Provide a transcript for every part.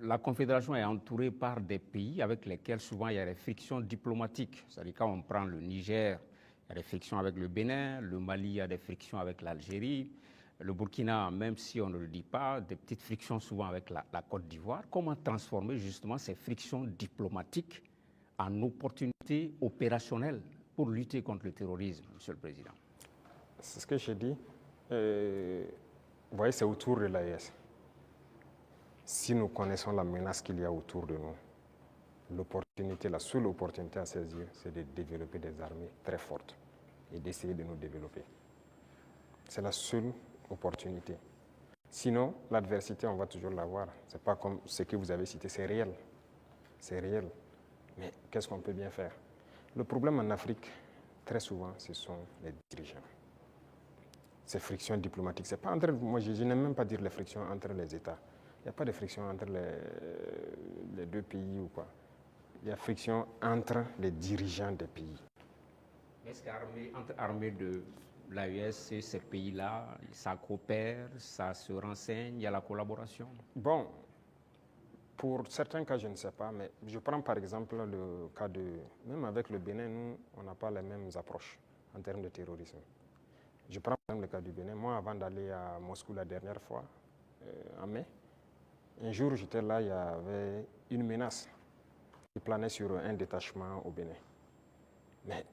la Confédération est entourée par des pays avec lesquels souvent il y a des frictions diplomatiques. C'est-à-dire quand on prend le Niger, il y a des frictions avec le Bénin, le Mali, il y a des frictions avec l'Algérie, le Burkina, même si on ne le dit pas, des petites frictions souvent avec la Côte d'Ivoire. Comment transformer justement ces frictions diplomatiques en opportunités opérationnelles pour lutter contre le terrorisme, Monsieur le Président? C'est ce que j'ai dit. Vous voyez, c'est autour de l'AES. Si nous connaissons la menace qu'il y a autour de nous, l'opportunité, la seule opportunité à saisir, c'est de développer des armées très fortes et d'essayer de nous développer. C'est la seule opportunité. Sinon, l'adversité, on va toujours l'avoir. Ce n'est pas comme ce que vous avez cité, c'est réel. C'est réel. Mais qu'est-ce qu'on peut bien faire? Le problème en Afrique, très souvent, ce sont les dirigeants. Ces frictions diplomatiques, c'est pas entre, moi je n'aime même pas dire les frictions entre les États. Il n'y a pas de friction entre les deux pays ou quoi. Il y a friction entre les dirigeants des pays. Est-ce qu'entre armées de l'AES et ces pays-là, ça coopère, ça se renseigne, il y a la collaboration? Bon, pour certains cas, je ne sais pas, mais je prends par exemple le cas de... Même avec le Bénin, nous, on n'a pas les mêmes approches en termes de terrorisme. Je prends par exemple le cas du Bénin. Moi, avant d'aller à Moscou la dernière fois, en mai, un jour, j'étais là, il y avait une menace qui planait sur un détachement au Bénin. Mais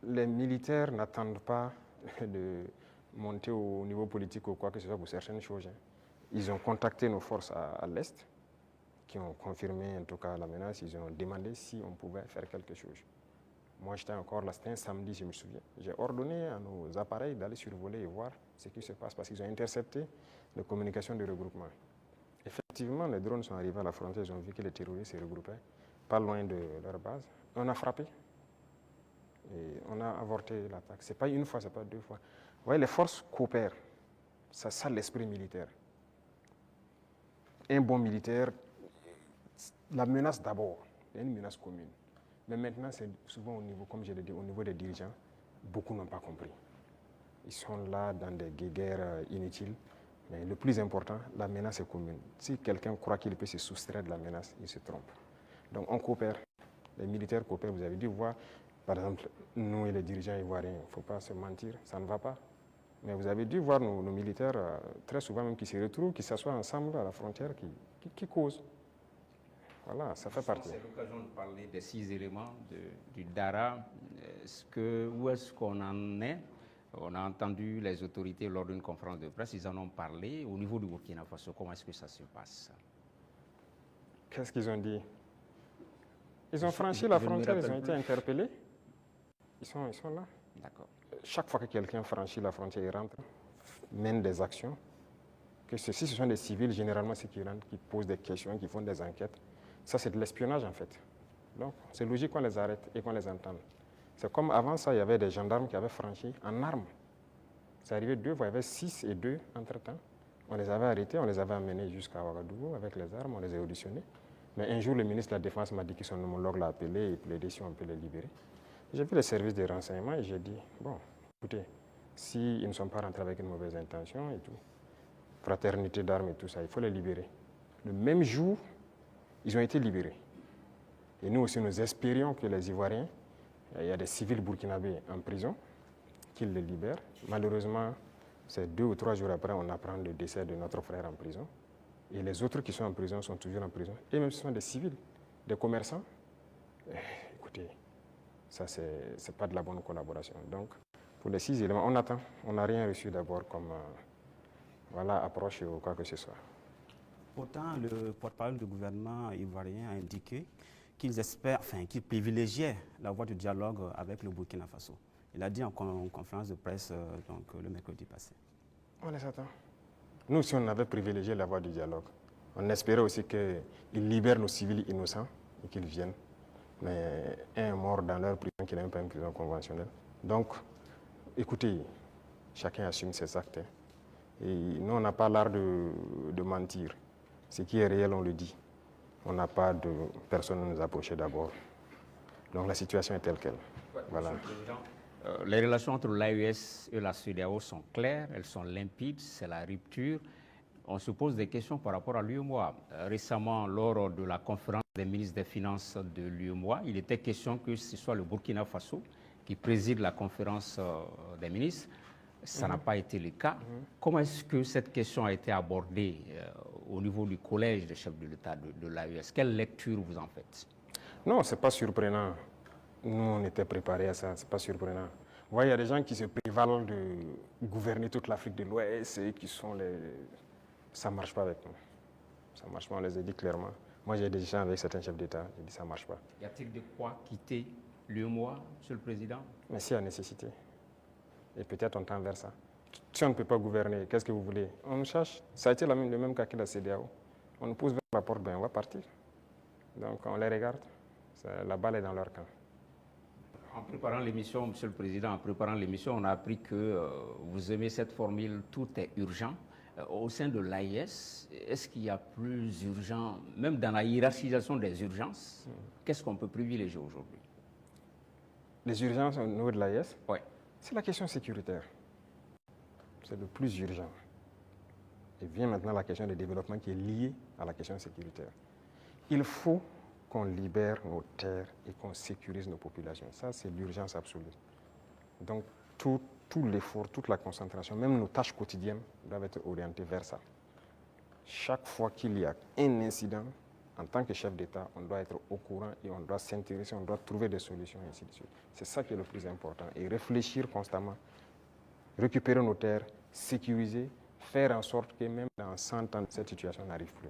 les militaires n'attendent pas de monter au niveau politique ou quoi que ce soit pour certaines choses. Ils ont contacté nos forces à l'Est, qui ont confirmé en tout cas la menace. Ils ont demandé si on pouvait faire quelque chose. Moi, j'étais encore là, c'était un samedi, je me souviens. J'ai ordonné à nos appareils d'aller survoler et voir ce qui se passe parce qu'ils ont intercepté les communications de regroupement. Effectivement, les drones sont arrivés à la frontière, ils ont vu que les terroristes se regroupaient pas loin de leur base. On a frappé et on a avorté l'attaque. Ce n'est pas une fois, ce n'est pas deux fois. Vous voyez, les forces coopèrent. C'est ça l'esprit militaire. Un bon militaire, la menace d'abord, il y a une menace commune. Mais maintenant, c'est souvent au niveau, comme je l'ai dit, au niveau des dirigeants, beaucoup n'ont pas compris. Ils sont là dans des guerres inutiles. Mais le plus important, la menace est commune. Si quelqu'un croit qu'il peut se soustraire de la menace, il se trompe. Donc on coopère. Les militaires coopèrent. Vous avez dû voir, par exemple, nous et les dirigeants ivoiriens, il ne faut pas se mentir, ça ne va pas. Mais vous avez dû voir nos militaires, très souvent même, qui se retrouvent, qui s'assoient ensemble à la frontière, qui causent. Voilà, ça fait partie. C'est l'occasion de parler des 6 éléments du DARA. Où est-ce qu'on en est? On a entendu les autorités lors d'une conférence de presse, ils en ont parlé. Au niveau du Burkina Faso, comment est-ce que ça se passe? Qu'est-ce qu'ils ont dit? Ils ont franchi la frontière, ils ont été interpellés. Ils sont là. D'accord. Chaque fois que quelqu'un franchit la frontière, il rentre, mène des actions. Si ce sont des civils, généralement, ceux qui rentrent, qui posent des questions, qui font des enquêtes, ça c'est de l'espionnage en fait. Donc c'est logique qu'on les arrête et qu'on les entende. C'est comme avant ça, il y avait des gendarmes qui avaient franchi en armes. C'est arrivé deux fois, il y avait 6 et 2 entre-temps. On les avait arrêtés, on les avait amenés jusqu'à Ouagadougou avec les armes, on les a auditionnés. Mais un jour, le ministre de la Défense m'a dit que son homologue l'a appelé et plaidé si on peut les libérer. J'ai vu les services de renseignement et j'ai dit, bon, écoutez, s'ils ne sont pas rentrés avec une mauvaise intention et tout, fraternité d'armes et tout ça, il faut les libérer. Le même jour, ils ont été libérés. Et nous aussi, nous espérions que les Ivoiriens, il y a des civils burkinabés en prison, qu'ils les libèrent. Malheureusement, c'est 2 ou 3 jours après, on apprend le décès de notre frère en prison. Et les autres qui sont en prison sont toujours en prison. Et même ce sont des civils, des commerçants. Écoutez, ça, c'est pas de la bonne collaboration. Donc, pour les 6 éléments, on attend. On n'a rien reçu d'abord comme approche ou quoi que ce soit. Pourtant, le porte-parole du gouvernement ivoirien a indiqué qu'ils espèrent, qu'ils privilégiaient la voie du dialogue avec le Burkina Faso. Il a dit en conférence de presse le mercredi passé. On les attend. Nous aussi, on avait privilégié la voie du dialogue. On espérait aussi qu'ils libèrent nos civils innocents et qu'ils viennent. Mais un est mort dans leur prison qui n'est même pas une prison conventionnelle. Donc, écoutez, chacun assume ses actes. Et nous, on n'a pas l'art de mentir. Ce qui est réel, on le dit. On n'a pas de personne à nous approcher d'abord. Donc la situation est telle qu'elle. Voilà. Les relations entre l'AES et la CEDEAO sont claires, elles sont limpides, c'est la rupture. on se pose des questions par rapport à l'UEMOA. Récemment, lors de la conférence des ministres des Finances de l'UEMOA, il était question que ce soit le Burkina Faso qui préside la conférence des ministres. Ça n'a pas été le cas. Comment est-ce que cette question a été abordée au niveau du collège des chefs de l'État de l'AES? Quelle lecture vous en faites? Non, ce n'est pas surprenant. Nous, on était préparés à ça, ce n'est pas surprenant. Vous voyez, il y a des gens qui se prévalent de gouverner toute l'Afrique de l'Ouest et qui sont les... Ça ne marche pas avec nous. Ça ne marche pas, on les a dit clairement. Moi, j'ai des gens avec certains chefs d'État, j'ai dit ça ne marche pas. Y a-t-il de quoi quitter l'UEMOA, Monsieur le Président? Mais s'il y a nécessité. Et peut-être on tend vers ça. Si on ne peut pas gouverner, qu'est-ce que vous voulez? On nous cherche. Ça a été le même cas que la CEDEAO. On nous pousse vers la porte, ben on va partir. Donc on les regarde. La balle est dans leur camp. En préparant l'émission, Monsieur le Président, en préparant l'émission, on a appris que vous aimez cette formule « tout est urgent ». Au sein de l'AIS, est-ce qu'il y a plus urgent, même dans la hiérarchisation des urgences, qu'est-ce qu'on peut privilégier aujourd'hui? Les urgences au niveau de l'AIS? Oui. C'est la question sécuritaire. C'est le plus urgent. Et vient maintenant la question du développement qui est liée à la question sécuritaire. Il faut qu'on libère nos terres et qu'on sécurise nos populations. Ça, c'est l'urgence absolue. Donc, tout l'effort, toute la concentration, même nos tâches quotidiennes doivent être orientées vers ça. Chaque fois qu'il y a un incident, en tant que chef d'État, on doit être au courant et on doit s'intéresser, on doit trouver des solutions, et ainsi de suite. C'est ça qui est le plus important. Et réfléchir constamment, récupérer nos terres, sécuriser, faire en sorte que même dans 100 ans, cette situation n'arrive plus.